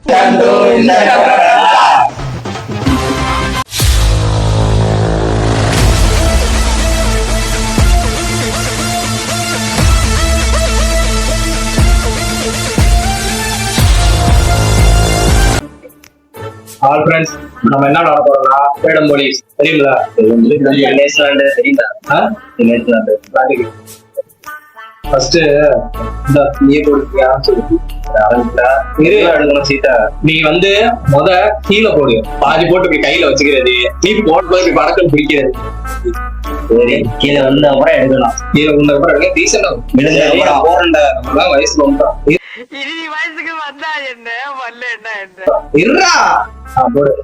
All friends, நம்ம என்ன விளையாட போறோம்னா ஃப்ரீடம் போலீஸ். தெரியுங்களா? நேஷனல் தெரியுங்களா? ஃபர்ஸ்ட் இந்த நீ போடுறியா சீட்டா நீ வந்து கீழே போடு, பாதி போட்டு இப்படி கையில வச்சுக்கிறது, நீ போட்டு இப்படி படக்கம் பிடிக்கிறது. சரி, கீழே வந்த அப்புறம் எடுக்கலாம். கீழே வந்த அப்புறம் எடுக்க டீசெண்டா போறேன்டா. நம்மளாம் வயசு வந்துட்டோம். வயசுக்கு வந்தா என்ன வரல என்ன இருடா. போடு.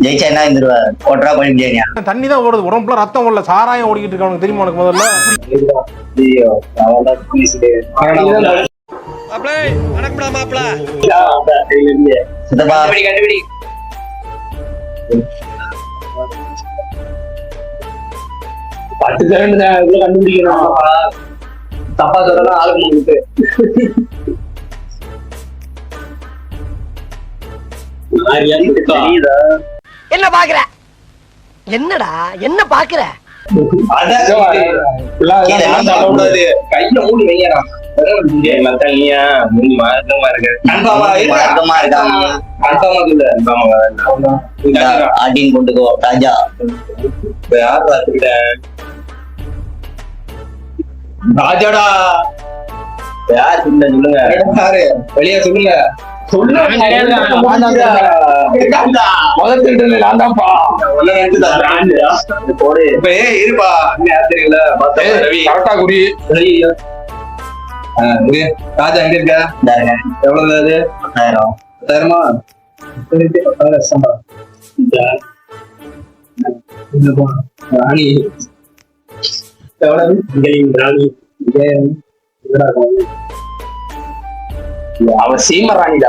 ஜெயிச்சா என்ன இருந்துருவா? கோட்டரா போய் ஜெயினியா? தண்ணி தான் ஓடுது, உடம்புல ரத்தம் ஓடல, சாராயம் ஓடிக்கிட்டு இருக்காங்க. தெரியுமா உனக்கு? முதல்ல கண்டுபிடி. பத்து செகண்ட் கண்டுபிடிக்கணும். தப்பா சொல்லலாம் ஆளுக்கு உங்களுக்கு. என்ன பாக்குற? என்னடா என்ன பாக்குற? கையில மூடி வையடா. கொண்டுக்கோ ராஜா. ராஜாடா யார் சொல்லுங்க, வெளியே சொல்லுங்க. ராஜா எங்க இருக்க? எவ்வளவு? 10,000. ராணி அவ சீம ராணிடா.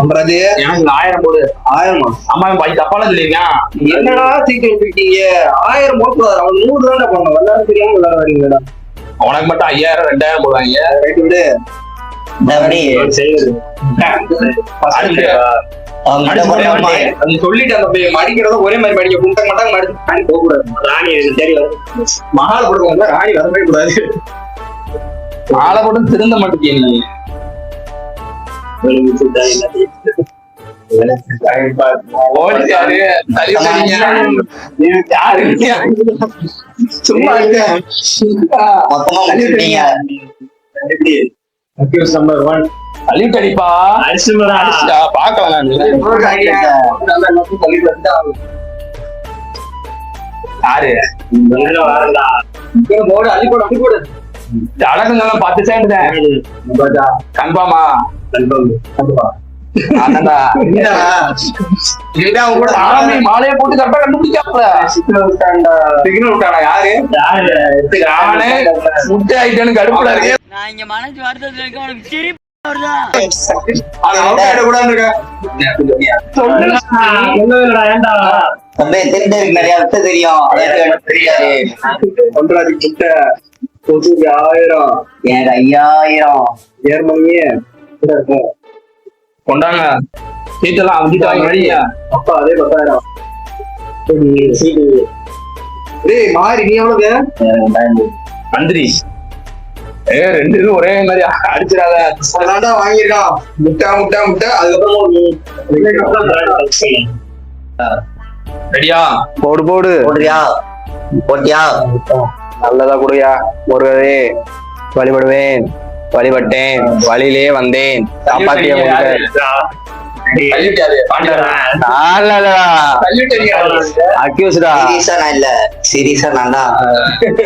அவர் என்ன 1000 போடு. 1000? அம்மா தப்பாலாம் சொல்லிருக்கான். என்னடா சீக்கிரம் விட்டுட்டீங்க? 1000 போட்டுறாரு. அவன் 100 தானே பண்ண. எல்லாரும் தெரியாம விளையாட வரீங்களா? அவனுக்கு மட்டும் 5000 2000 போடுவாங்க. ரைட் விடு. சொல்லிட்டு அந்த மடிக்கிறத ஒரே மாதிரி மடிக்க குண்டை மாட்டாங்க. மடிச்சு போக கூடாது. ராணி தெரியும். மகால போடுவாங்க. ராணி வரவே கூடாது. மாலை போட்டு திருந்த மாட்டேங்க. சும்மா நம்பர் 1 அழிட்டடிப்பா. பாக்கலாம். போடு அள்ளி போடு. அப்படி போடு. அழகு 10 செகண்ட் தான். கன்ஃபார்மா? மாலையை போட்டு கரெக்டா கண்டுபிடிக்காப்ல. சிக்னல் விட்டானா? யாரு முட்டை ஆயிட்டேன்னு கடுப்புல இருக்கு. நான் இங்க மனசு வருத்தத்துல இருக்க. உனக்கு சிரிப்பு வருதா? நிறைய விட்டு தெரியும். 1000 எனக்கு 5000 ஏர்மணியே கொண்டாங்க. சீட்டெல்லாம் அமுக்கிட்டாங்க. அப்பா அதே 10,000. மாறி நீ எவ்வளவு? மந்திரி 2 இது ஒரே மாதிரி அடிச்சிடாத. வாங்கிருக்கான். முட்டை முட்டை முட்டை. அதுக்கப்புறம் ரெடியா? போடு போடு. போடுறியா? போட்டியா? நல்லதா கொடுயா. முருகவே வழிபடுவேன், வழிபட்டேன், வழியிலே வந்தேன், காப்பாற்றிய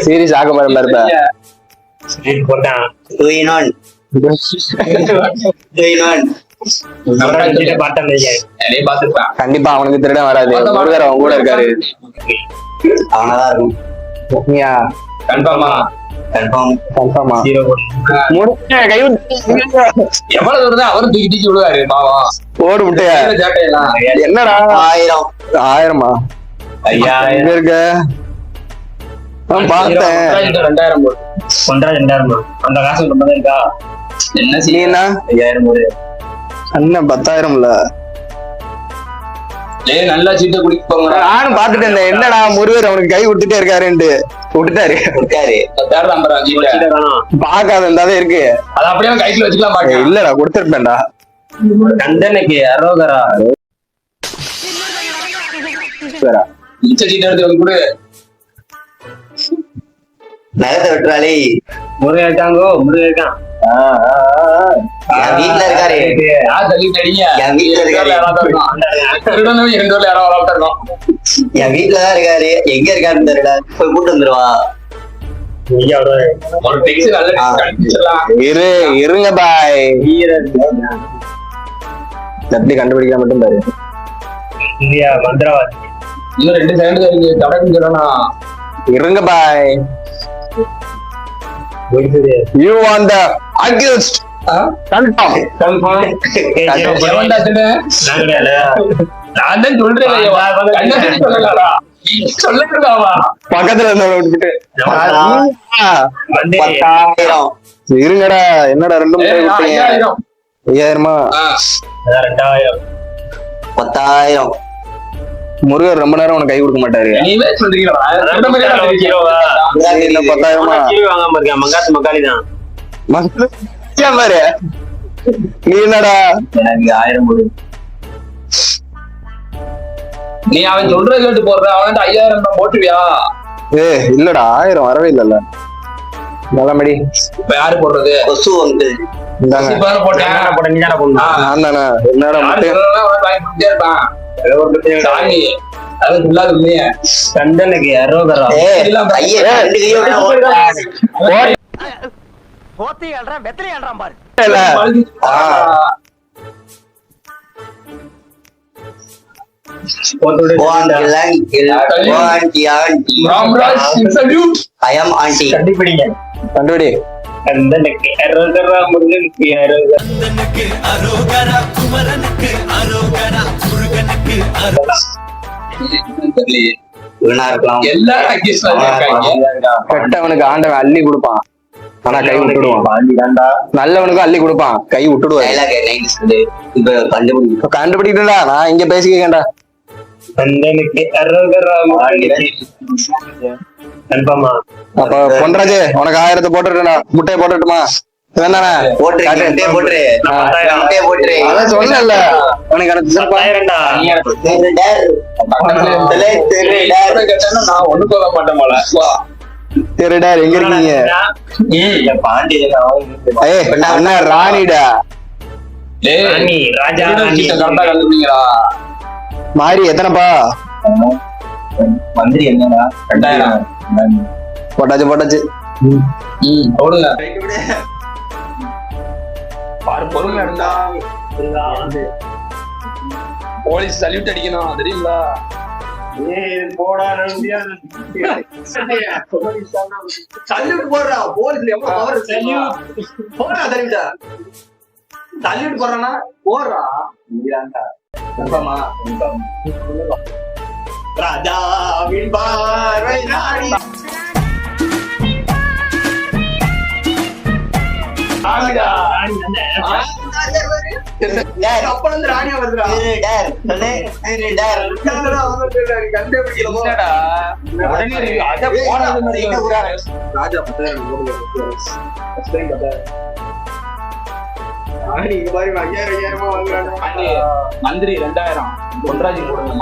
சீரியஸ் ஆக மாதிரி கண்டிப்பா அவனுக்கு திருட வராது. முருகர் அவன் கூட இருக்காரு. அவனதான் இருக்கும். கன்ஃபார்மா? எவ்வளவு தூரம் தான் அவரும் தூக்கி விடுவாரு. ஓடு முட்டையா? என்னடா 1000? 1000மா? 5000 இருக்க. பார்த்தேன் 2000 போடு. 2000 அந்த காசு ரொம்ப தான் இருக்கா? என்ன நீ செய்ய? என்ன 5000 போடு. அண்ணன் 10,000 ஏய் நல்லா சீட்டை குடிக்க போங்க. நானும் பாத்துட்டு இருந்தேன். என்னடா முருகர் அவனுக்கு கை விட்டுட்டே இருக்காருன்ட்டு விட்டுட்டாரு. 10,000 நம்பரா சீட்டை? சீட்டை காணோம். பாக்காத இருந்தாவே இருக்கு. அது அப்படியே கைக்குள்ள வச்சுக்கலாம் பாக்க. இல்லடா கொடுத்துருப்பேன்டா. கந்தனுக்கு அரோகரா. மிச்ச சீட்டை எடுத்து வந்து கொடு. நகத்தை விட்டுறாளே. முருகன் இருக்காங்கோ, முருகன் இருக்கான். என் வீட்டுல இருக்காரு. யார் தள்ளிட்டு அடிங்க? என் வீட்டுல இருக்காரு. திருடனும் 2 ஊர்ல யாரோ வளர்த்தா இருக்கோம். என் வீட்டுலதான் இருக்காரு. எங்க இருக்காருன்னு தெரியல. போய் கூட்டு வந்துருவா. இங்க அவரு ஒரு டெக்ஸ்ட் நல்ல டெக்ஸ்ட் கண்டுபிடிச்சிடலாம். இருங்க பாய். வீரர். எப்படி கண்டுபிடிக்க மட்டும் பாரு. இந்தியா மந்திரவாதி. இன்னும் 2 செகண்ட் இருக்கு. தடக்கு சொல்லணும். இருங்க பாய். You want the accused? Confirm. எவன்டா திருட? நான் தான் சொல்றேன் ஐயா. கண்ணாடி சொல்லலடா. சொல்லுங்கடாவா. பக்கத்துல இருந்தவனை விட்டுட்டு. 10,000. இருங்கடா. என்னடா 2 முறை விட்டீங்க? 5,000. 2000. 10,000. முருகர் ரொம்ப நேரம் உனக்கு கை கொடுக்க மாட்டாரு. நீவே சொல்றீங்களா? ரெண்டு மணி நேரம் தெரியுமா? என்ன 10,000? கீழே வாங்காம இருக்கேன். மங்காசு மக்காளி தான். பாரு. நீ என்னடா? எனக்கு 1000 போடு. நீ அவன் சொல்றத கேட்டு போடுற. அவன் 5000 தான் போட்டுவியா? இல்லடா 1000 வரவே இல்லல்ல. நல்லபடி. இப்ப யாரு போடுறது? கொசு வந்து இந்தாங்க. இப்ப போட்டேன். என்ன போட நீ தானே போடணும். நான் தானே. என்னடா முட்டை இருப்பான் சாமி. அது இல்லாத இல்லையே. கந்தனுக்கு அரோகரா. போத்தி ஆடுறான் வெத்தலை ஆடுறான் பாரு. கண்டுபிடிங்க. கண்டுபிடி. கந்தனுக்கு அரோகரா, முருகனுக்கு அரோகரா. கெட்டவனுக்கு ஆண்டவன் அள்ளி கொடுப்பான். ஆனா கை விட்டுடுவான். நல்லவனுக்கும் அள்ளி கொடுப்பான். கை விட்டுடுவான். கண்டுபிடிக்கா. நான் இங்க பேசிக்கேன்டா. கந்தனுக்கு அரோகரா. கன்ஃபார்மா? அப்ப பொன்ராஜ் உனக்கு 1000 போட்டுட்டுடா. முட்டையை போட்டுட்டுமா? அதான் சொல்லல. உனக்கு எனக்கு 10,000டா. நான் ஒண்ணு சொல்ல மாட்டேன் போல. சரிடா எங்க இருக்கீங்க? அண்ணா ராணிடா. ராணி, ராஜா ராணி. கரெக்டா கண்டுபிடிங்களா? மாறி எத்தனைப்பா? மந்திரி என்னடா? 2000. போட்டாச்சு. போடுங்க. பாரு பொறுமை இருந்தா போலீஸ் சல்யூட் அடிக்கணும் தெரியுங்களா? சல்யூட் போடுறா. போலீஸ்ல எவ்வளவு பவர் போடுறா. தெரியுதா? சல்யூட் போடுறா போடுறா. ராஜாவின் பார்வை நாடி அப்ப ராணியா வருதுடா. மந்திரி 2000. பொன்ராஜி போடுங்க.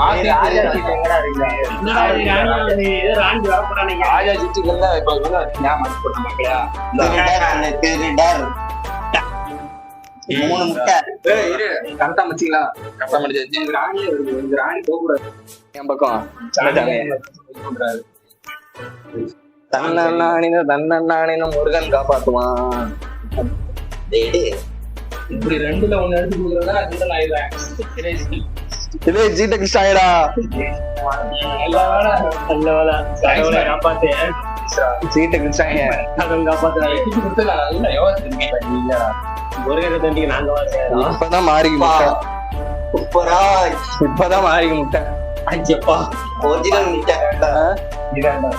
ராஜா சீட்டுக்கு இருந்தா இப்ப போட்ட மக்களா 3 முட்டை. கரெக்டா மச்சிங்களா? கரெக்டா மடிச்சாச்சு. ராணி ராணி போக கூடாது. என் பக்கம் தன்னண்ணானின முருகன் காப்பாத்துவான். இப்படி 2ல 1 எடுத்து கொடுக்குறதா நான் ஆயிடுறேன். இதே ஜீட்டக்கு ஸ்டாயிடா. நல்ல வேலை. கடவுளை காப்பாத்து. ஜீட்டக்கு ஸ்டாயிங்க. கடவுளை காப்பாத்துறாங்க. நல்லா யோசிச்சிருக்கேன். முருகனை தண்டிக்கு நாங்க வரேன். இப்பதான் மாறிக்கு முட்டை. இப்பதான் மாறிக்கு முட்டை. அஞ்சப்பா ஒரிஜினல் முட்டை.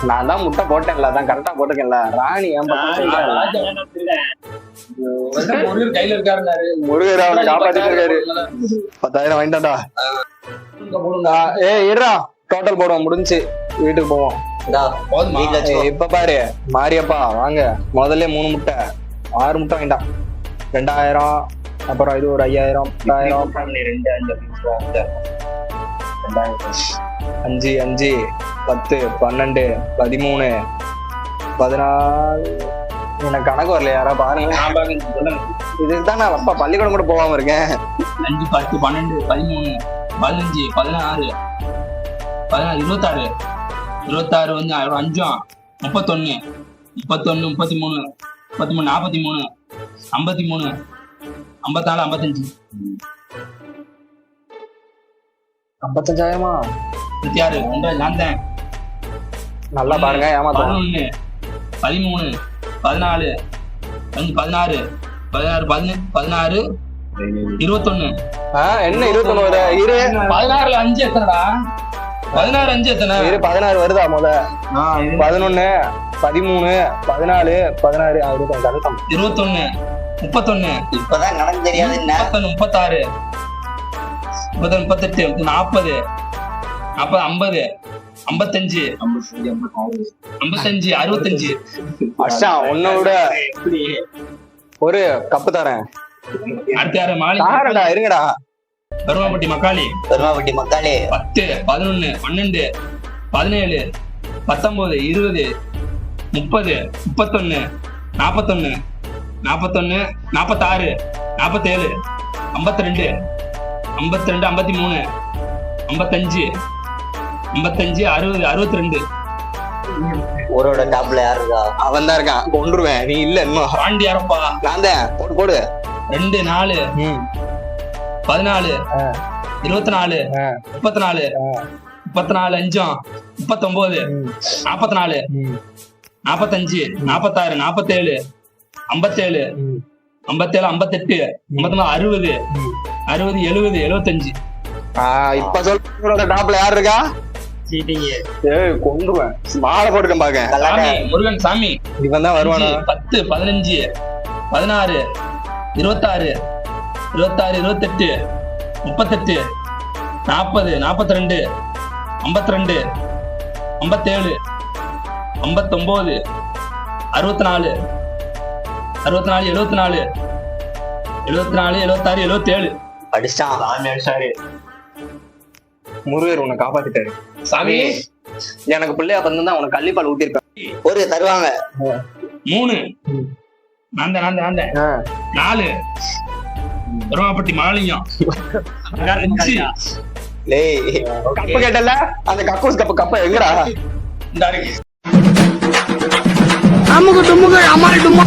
நான் தான் முட்டை போட்டேன்ல, அதான் கரெக்டா போட்டிருக்கேன்ல. ராணி ஏன் பக்கம் சொல்றேன்ல. முருகர் கையில இருக்காருன்னாரு. முருகர் அவனை காப்பாத்திட்டு இருக்காரு. 10,000 வாங்கிட்டாடா. போடுங்க. ஏய் இருடா, டோட்டல் போடுவோம், முடிஞ்சு வீட்டுக்கு போவோம். போதுமா? இப்ப பாரு மாரியப்பா வாங்க, முதல்ல 3 முட்டை 6 முட்டை வேண்டாம். 2000, அப்புறம் இது ஒரு 5000, 10,000, 5, 5, 10, 12, 13, 14. எனக்கு கணக்கு வரல, யாரா பாருங்க. இதுதான் நான் அப்பா பள்ளிக்கூடம் கூட போகாம இருக்கேன். 5, 10, 12, 13, 15, 16, 26, 26 வந்து 5, 31, 33, 33, 43, 53, 54, 55, 55,000மா? 26, 2 நான் நல்லா பாருங்க, ஏமாத்தோம். 11, 13, 14, 16, 16, 21. என்ன 21 வருது? இரு 16ல 5 எத்தனைடா? 16 5 எத்தனை? இரு 16 வருதா? 11, 13, 14, 16, 21, 31, இப்பதான் கணக்கு தெரியாது என்ன 31, 36, 38, 40, 50, 55, 65, 65. உன்னை விட ஒரு கப்பு தரேன். அடுத்த யாரு? மாலி தாரடா, இருங்கடா. பெருமாப்பட்டி மக்காளி பெருமாப்பட்டி மக்களே 10, 11, 12, 17, 19, 20, 30, 31, 41, 46, 47, 52, 53, 55, 55, 60, 62. ஊரோட டாப்ல யாரு இருக்கா? அவன் தான் இருக்கான், கொண்டுருவேன். நீ இல்ல இன்னும். பாண்டியாரப்பா நான் தான். போடு போடு. 2, 4, 14, 24, 34, 34, 5, 39, 44, 45, 46, 47, 57, 57, 58, 59, 60, 60, 70, 75. இப்ப சொல்ற டாப்ல யார் இருக்கா? ஏய் கொண்டுருவேன். மாலை போட்டுக்கேன் பாக்க. சாமி முருகன் சாமி. இவன் தான் வருவானா? 10, 15, 16, 26, 28, 38, 40, 42, 52, 57, 59, 64, 64, 74, 74, 76, 77. அடிச்சான். முருகர் உன்னை காப்பாத்திட்டாரு. சாமி எனக்கு பிள்ளையா பிறந்தா உனக்கு கள்ளிப்பால் ஊத்திருப்பேன். ஒரு தருவாங்க 3, நான் 4, பெருமாப்பட்டி மாலியம் 5. கப்பு கேட்டல, அந்த கக்கூஸ் கப்ப எங்கடா? இந்த இருக்கு. அமுகு டுமுகு அமால் டுமா